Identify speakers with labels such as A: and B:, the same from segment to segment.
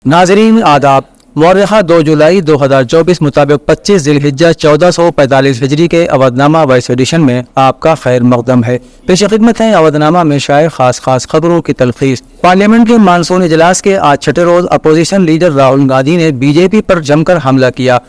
A: नाजरीन आदाब। मौर्रखा 2 जुलाई 2024 मुताबिक 25 ज़िलहिज्जा 1445 हिजरी के अवधनामा वॉइस एडिशन में आपका खैर मकदम है। पेश खिदमत है अवधनामा में शाये खास खबरों की तलखीस। पार्लियामेंट के मानसून इजलास के आज छठे रोज अपोजिशन लीडर राहुल गांधी ने बीजेपी पर जमकर हमला किया।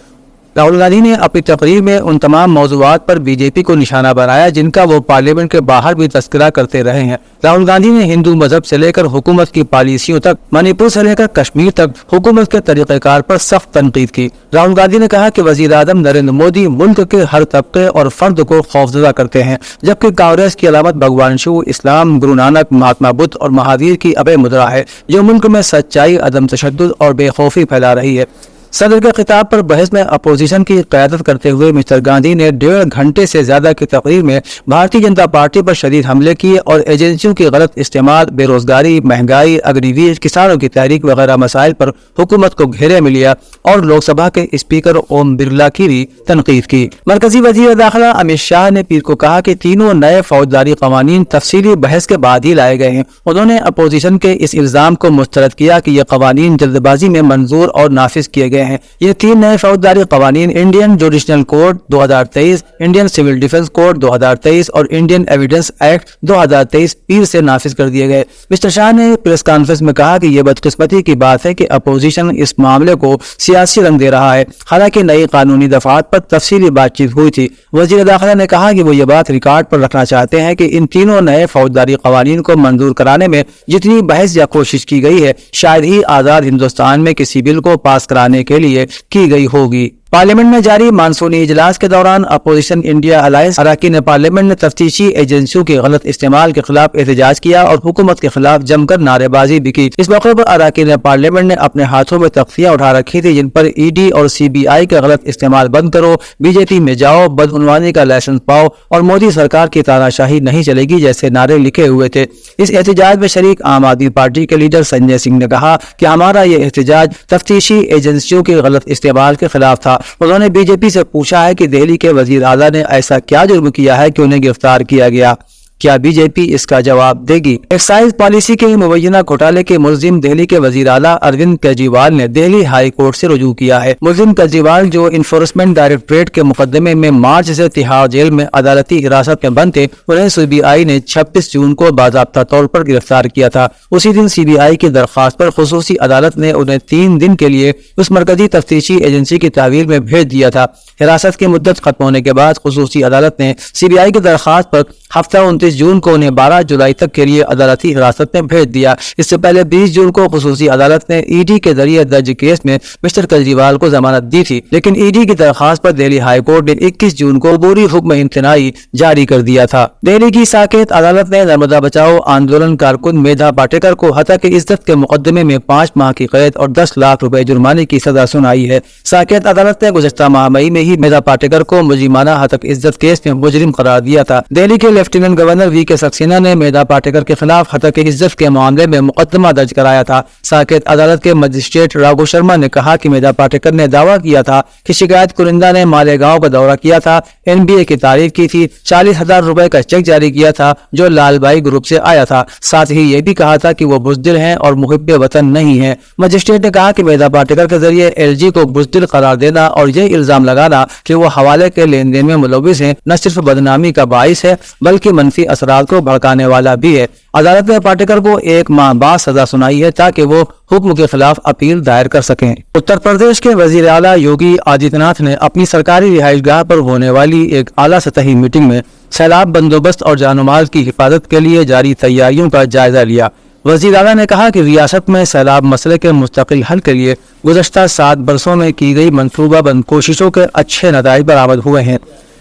A: राहुल गांधी ने अपनी तकरीर में उन तमाम मौज़ूआत पर बीजेपी को निशाना बनाया जिनका वो पार्लियामेंट के बाहर भी तस्करा करते रहे हैं। राहुल गांधी ने हिंदू मजहब से लेकर हुकूमत की पॉलिसियों तक, मणिपुर से लेकर कश्मीर तक हुकूमत के तरीक़ेकार पर सख्त तनकीद की। राहुल गांधी ने कहा कि वज़ीर आज़म नरेंद्र मोदी मुल्क के हर तबके और फर्द को खौफजदा करते हैं, जबकि कांग्रेस की अलामत भगवान शिव, इस्लाम, गुरु नानक, महात्मा बुद्ध और महावीर की अबे मुद्रा है, जो मुल्क में सच्चाई, अदम तशद्दुद और बेखौफी फैला रही है। सदर के खिताब पर बहस में अपोजिशन की क़यादत करते हुए मिस्टर गांधी ने 1.5 घंटे से ज्यादा की तकरीर में भारतीय जनता पार्टी पर शदीद हमले किए और एजेंसियों की गलत इस्तेमाल, बेरोजगारी, महंगाई, अग्निवीर, किसानों की तहरीक वगैरह मसाइल पर हुकूमत को घेरे में लिया और लोकसभा के स्पीकर ओम बिरला की भी तनकीद की। मरकजी वजीर दाखिला अमित शाह ने पीर को कहा कि तीनों नए फौजदारी कवानीन तफसीली बहस के बाद ही लाए गए हैं। उन्होंने अपोजिशन के इस इल्जाम को मुस्तरद किया कि ये कवानीन जल्दबाजी में मंजूर और नाफिज किए गए हैं। ये 3 नए फौजदारी कवानीन Indian judicial code 2023, Indian civil defence code 2023 और इंडियन एविडेंस एक्ट 2023 पीर से नाफिज कर दिए गए। मिस्टर शाह ने प्रेस कॉन्फ्रेंस में कहा कि यह बदकिस्मती की बात है कि अपोजिशन इस मामले को सियासी रंग दे रहा है। हालांकि नई कानूनी दफात पर तफसीली बातचीत हुई थी। वजीर दाखिला ने कहा कि वो ये बात रिकॉर्ड पर रखना चाहते हैं कि इन तीनों नए फौजदारी कवानीन को मंजूर कराने में जितनी बहस या कोशिश की गई है, शायद ही आज़ाद हिंदुस्तान में किसी बिल को पास कराने के लिए की गई होगी। पार्लियामेंट में जारी मानसूनी इजलास के दौरान अपोजिशन इंडिया अलायंस अरकान पार्लियामेंट ने तफ्तीशी एजेंसियों के गलत इस्तेमाल के खिलाफ एहतजाज किया और हुकूमत के खिलाफ जमकर नारेबाजी भी की। इस मौके पर अरकान पार्लियामेंट ने अपने हाथों में तख्तियां उठा रखी थी जिन पर ईडी और CBI का गलत इस्तेमाल बंद करो, बीजेपी में जाओ, बदउनवानी का लाइसेंस पाओ और मोदी सरकार की तानाशाही नहीं चलेगी जैसे नारे लिखे हुए थे। इस एहतजाज में शरीक आम आदमी पार्टी के लीडर संजय सिंह ने कहा कि हमारा ये एहतजाज तफ्तीशी एजेंसियों के गलत इस्तेमाल के खिलाफ था। उन्होंने बीजेपी से पूछा है कि दिल्ली के वजीर आला ने ऐसा क्या जुर्म किया है कि उन्हें गिरफ्तार किया गया। क्या बीजेपी इसका जवाब देगी? एक्साइज पॉलिसी के मुबैना घोटाले के मुलजिम दिल्ली के वजीर आला अरविंद केजरीवाल ने दिल्ली हाई कोर्ट से रुजू किया है। मुलजिम केजरीवाल जो इन्फोर्समेंट डायरेक्टरेट के मुकदमे में मार्च से तिहाड़ जेल में अदालती हिरासत में बंद थे, उन्हें CBI ने 26 जून को बाज़ाब्ता तौर पर गिरफ्तार किया था। उसी दिन CBI की दरख्वास्त पर खुसूसी अदालत ने उन्हें 3 दिन के लिए उस मरकजी तफ्तीशी एजेंसी की तहवील में भेज दिया था। हिरासत की मुद्दत खत्म होने के बाद खुसूसी अदालत ने CBI की दरख्वास्त पर हफ्ता 29 जून को उन्हें 12 जुलाई तक के लिए अदालती हिरासत में भेज दिया। इससे पहले 20 जून को खुसूसी अदालत ने ED के जरिए दर्ज केस में मिस्टर केजरीवाल को जमानत दी थी, लेकिन ED की दरखास्त पर दिल्ली हाई कोर्ट ने 21 जून को अबूरी हुक्म इम्तनाई जारी कर दिया था। दिल्ली की साकेत अदालत ने नर्मदा बचाओ आंदोलन कारकुन मेधा पाटेकर को हत्या की इज्जत के मुकदमे में 5 माह की कैद और 10 लाख रुपए जुर्माने की सजा सुनाई है। साकेत अदालत ने गुज़श्ता माह मई में ही मेधा पाटेकर को मुजरिमाना हत्या की इज्जत केस में मुजरिम करार दिया था। दिल्ली के लेफ्टिनेंट गवर्नर VK सक्सेना ने मेधा पाटेकर के खिलाफ हत्या की इज्जत के मामले में मुकदमा दर्ज कराया था। साकेत अदालत के मजिस्ट्रेट राघु शर्मा ने कहा कि मेधा पाटेकर ने दावा किया था कि शिकायत कुरिंदा ने मालेगांव का दौरा किया था, NBA की तारीफ की थी, 40,000 रुपए का चेक जारी किया था जो लालबाई ग्रुप से आया था। साथ ही ये भी कहा था कि वो बुज़दिल हैं और मुहिब्बे वतन नहीं है। मजिस्ट्रेट ने कहा कि मेधा पाटेकर के जरिए LG को बुज़दिल करार देना और ये इल्जाम लगाना कि वो हवाले के लेन देन में मुलविस हैं न सिर्फ बदनामी का बाइस है बल्कि मनफी असरात को भड़काने वाला भी है। अदालत ने पाटेकर को 1 माह बाद सजा सुनाई है ताकि वो हुक्म के खिलाफ अपील दायर कर सकें। उत्तर प्रदेश के वजीर आला योगी आदित्यनाथ ने अपनी सरकारी रिहाइशगाह पर होने वाली एक आला सतही मीटिंग में सैलाब बंदोबस्त और जानमाल की हिफाजत के लिए जारी तैयारियों का जायजा लिया। वजीर आला ने कहा कि रियासत में सैलाब मसले के मुस्तकिल हल के लिए गुज़श्ता 7 बरसों में की गई मनसूबाबंद कोशिशों के अच्छे नताइज बरामद हुए हैं।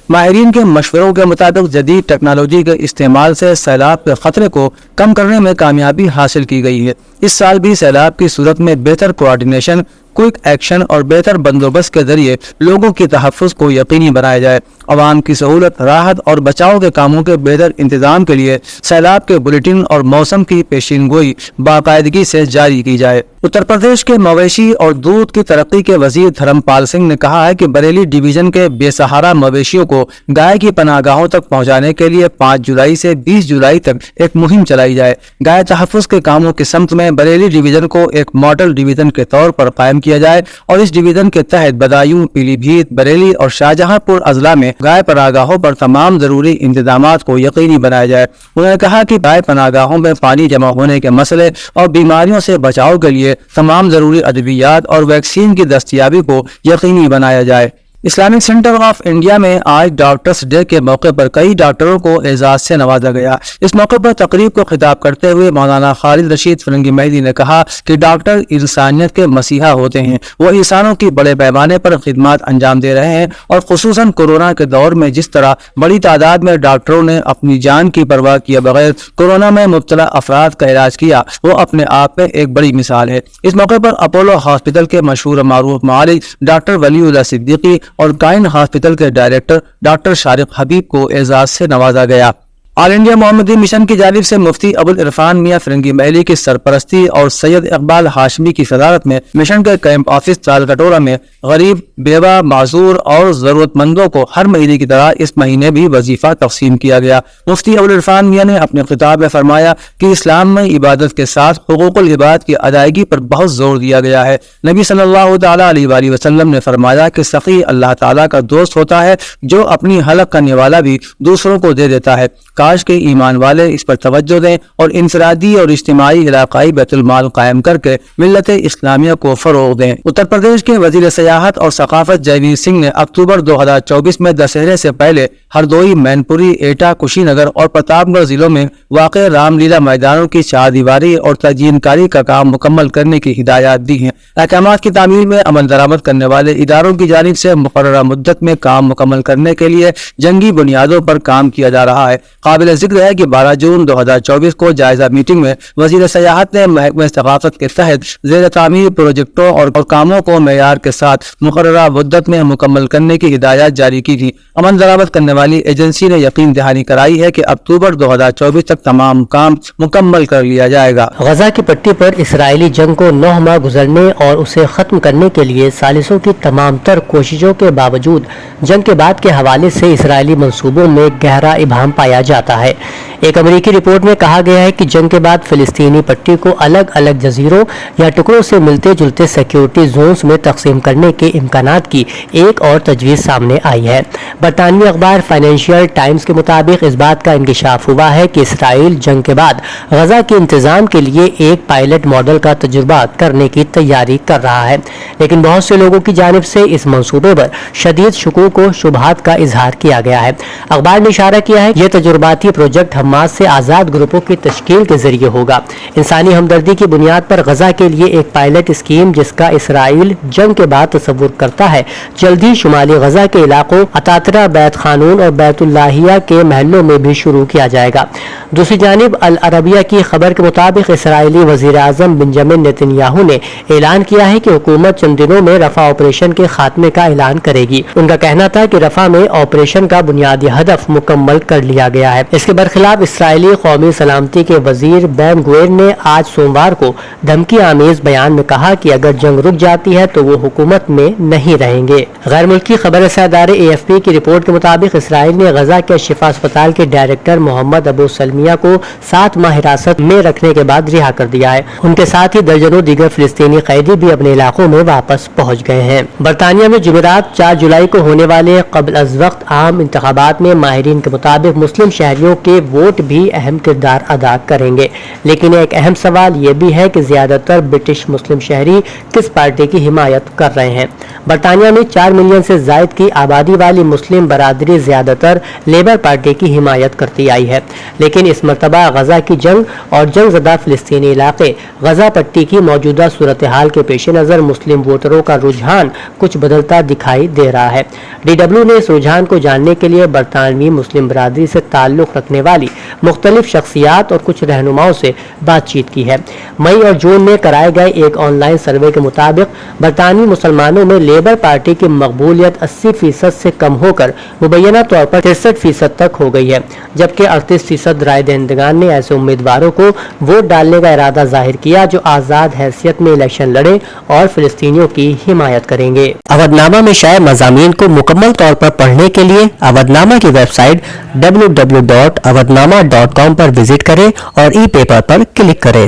A: माहिरीन के मशवरों के मुताबिक जदीद टेक्नोलॉजी के इस्तेमाल से सैलाब के खतरे को कम करने में कामयाबी हासिल की गई है। इस साल भी सैलाब की सूरत में बेहतर कोऑर्डिनेशन, क्विक एक्शन और बेहतर बंदोबस्त के जरिए लोगों की तहफ़्फ़ुज़ को यकीनी बनाया जाए। अवाम की सहूलत, राहत और बचाव के कामों के बेहतर इंतजाम के लिए सैलाब के बुलेटिन और मौसम की पेशिनगोई बाकायदगी से जारी की जाए। उत्तर प्रदेश के मवेशी और दूध की तरक्की के वजीर धर्मपाल सिंह ने कहा है कि बरेली डिवीजन के बेसहारा मवेशियों को गाय की पनाहगाहों तक पहुंचाने के लिए 5 जुलाई से 20 जुलाई तक एक मुहिम चलाई जाए। गाय तहफ़्फ़ुज़ के कामों की समत में में बरेली डिवीजन को एक मॉडल डिवीजन के तौर पर कायम किया जाए और इस डिवीजन के तहत बदायूं, पीलीभीत, बरेली और शाहजहांपुर अजला में गाय पनाहगाहों पर तमाम जरूरी इंतजामात को यकीनी बनाया जाए। उन्होंने कहा कि गाय पनाहगाहों में पानी जमा होने के मसले और बीमारियों से बचाव के लिए तमाम जरूरी अद्वियात और वैक्सीन की दस्तयाबी को यकीनी बनाया जाए। इस्लामिक सेंटर ऑफ इंडिया में आज डॉक्टर्स डे के मौके पर कई डॉक्टरों को एजाज से नवाजा गया। इस मौके पर तकरीब को खिताब करते हुए मौलाना खालिद रशीद फिरंगी मेहदी ने कहा कि डॉक्टर इंसानियत के मसीहा होते हैं। वो इंसानों की बड़े पैमाने पर खिदमत अंजाम दे रहे हैं और खुसूसन कोरोना के दौर में जिस तरह बड़ी तादाद में डॉक्टरों ने अपनी जान की परवाह किए बगैर कोरोना में मुब्तला अफराद का इलाज किया, वो अपने आप में एक बड़ी मिसाल है। इस मौके पर अपोलो हॉस्पिटल के मशहूर मारूफ मालिक डॉक्टर वलीउल्लाह सिद्दीकी और काइन हॉस्पिटल के डायरेक्टर डॉक्टर शारिक हबीब को एजाज से नवाजा गया। ऑल इंडिया मोहम्मदी मिशन की जानिब से मुफ्ती अबुल इरफान मियां फिरंगी महली की सरपरस्ती और सैयद इकबाल हाशमी की सदारत में मिशन के कैंप ऑफिस तालकटोरा में गरीब, बेवा, माजूर और जरूरतमंदों को हर महीने की तरह इस महीने भी वजीफा तकसीम किया गया। मुफ्ती अबुल इरफान मियां ने अपने खिताब में फरमाया कि इस्लाम में इबादत के साथ हुकूकुल इबाद की अदायगी पर बहुत जोर दिया गया है। नबी सल्लल्लाहु तआला अलैहि वसल्लम ने फरमाया कि सखी अल्लाह ताला का दोस्त होता है जो अपनी हलक का निवाला भी दूसरों को दे देता है। काश के ईमान वाले इस पर तवज्जो दें और इंफरादी और इज्तिमाई इलाकाई बैतुल माल कायम करके मिल्लत इस्लामिया को फरोग दें। उत्तर प्रदेश के वजीर सियाहत और सकाफत जयवीर सिंह ने अक्टूबर 2024 में दशहरे से पहले हरदोई, मैनपुरी, एटा, कुशीनगर और प्रतापगढ़ जिलों में वाक़े रामलीला मैदानों की चारदीवारी और तजीनकारी का काम मुकम्मल करने की हिदायत दी है। अहकामात की तामील में अमल दरामद करने वाले इदारों की जानिब से मुकर्ररा मुद्दत में काम मुकम्मल करने के लिए जंगी बुनियादों पर काम किया जा रहा है। काबिल जिक्र है कि 12 जून 2024 को जायजा मीटिंग में वजीर सियाहत ने महकमे सकाफत के तहत ज़ेर तामीर प्रोजेक्टों और कामों को मेयार के साथ मुकर्ररा मुद्दत में मुकम्मल करने की हिदायत जारी की थी। अमल दरामद करने वाली एजेंसी ने यकीन दहानी कराई है कि अक्टूबर 2024 तक तमाम काम मुकम्मल कर लिया जाएगा।
B: गजा की पट्टी पर इसराइली जंग को 9 माह गुजरने और उसे खत्म करने के लिए सालिसों की तमाम तर कोशिशों के बावजूद जंग के बाद के हवाले से इसराइली मंसूबों में गहरा इबाहम पाया जाता है। एक अमेरिकी रिपोर्ट में कहा गया है कि जंग के बाद फिलिस्तीनी पट्टी को अलग अलग जजीरों या टुकड़ों से मिलते जुलते सिक्योरिटी जोन्स में तकसीम करने के इम्कानात की एक और तजवीज़ सामने आई है। बरतानवी अखबार फाइनेंशियल टाइम्स के मुताबिक इस बात का इंकशाफ हुआ है कि इसराइल जंग के बाद गजा के इंतजाम के लिए एक पायलट मॉडल का तजुर्बा करने की तैयारी कर रहा है, लेकिन बहुत से लोगों की जानिब से इस मंसूबे पर शदीद शुकूक व शुबहात का इजहार किया गया है। अखबार ने इशारा किया है यह तजुर्बाती प्रोजेक्ट हमास से आज़ाद ग्रुपों की तश्कील के जरिए होगा। इंसानी हमदर्दी की बुनियाद पर गजा के लिए एक पायलट स्कीम जिसका इसराइल जंग के बाद तस्वुर करता है जल्द ही शुमाली गजा के इलाकों अतातरा, बैत खानून और बैतुल्लाहिया के महलों में भी शुरू किया जाएगा। दूसरी जानिब अल अरबिया की खबर के मुताबिक इसराइली वजीर आज़म बेंजामिन नेतन्याहू ने ऐलान किया है कि हुकूमत चंद दिनों में रफा ऑपरेशन के खात्मे का ऐलान करेगी। उनका कहना था कि रफा में ऑपरेशन का बुनियादी हदफ मुकम्मल कर लिया गया है। इसके बरखिलाफ इसराइली कौमी सलामती के वजीर बैन गुएर ने आज सोमवार को धमकी आमेज बयान में कहा कि अगर जंग रुक जाती है तो वो हुकूमत में नहीं रहेंगे। गैर मुल्की खबर रसा इदारे AFP की रिपोर्ट के मुताबिक इसराइल ने गजा के शिफा अस्पताल के डायरेक्टर मोहम्मद अबू सलमिया को 7 माह हिरासत में रखने के बाद रिहा कर दिया है। उनके साथ ही दर्जनों दीगर फिलिस्तीनी कैदी भी अपने इलाकों में वापस पहुँच गए हैं। बरतानिया में जुमेरात 4 जुलाई को होने वाले कबल अज वक्त आम इंतखाबात में माहिरीन के मुताबिक मुस्लिम शहरियों के वोट भी अहम किरदार अदा करेंगे, लेकिन एक अहम सवाल ये भी है कि ज्यादातर ब्रिटिश मुस्लिम शहरी किस पार्टी की हिमायत कर रहे हैं। बरतानिया में 4 मिलियन से जायद की आबादी वाली मुस्लिम बरादरी ज्यादातर लेबर पार्टी की हिमायत करती आई है, लेकिन इस मरतबा गजा की जंग और जंग ज़दा फिलिस्तीनी इलाके गजा पट्टी की मौजूदा सूरत हाल के पेश नज़र मुस्लिम वोटरों का रुझान कुछ बदलता दिखाई दे रहा है। DW ने इस रुझान को जानने के लिए बरतानवी मुस्लिम बरादरी से ताल्लुक़ रखने वाली मुख्तलिफ शख्सियात और कुछ रहनुमाओं से बातचीत की है। मई और जून में कराए गए एक ऑनलाइन सर्वे के मुताबिक बरतानवी मुसलमानों में लेबर पार्टी की मकबूलियत 80% से कम होकर मुबैना तौर पर 63% तक हो गई है, जबकि 38% राय दहिंदगान ने ऐसे उम्मीदवारों को वोट डालने का इरादा जाहिर किया जो आज़ाद हैसियत में इलेक्शन लड़े और फिलिस्तीनियों की हिमायत करेंगे। अवधनामा में शाये मज़ामीन को मुकम्मल तौर पर पढ़ने के लिए अवधनामा की वेबसाइट www.awadhnama.com पर विजिट करें और ई पेपर पर क्लिक करें।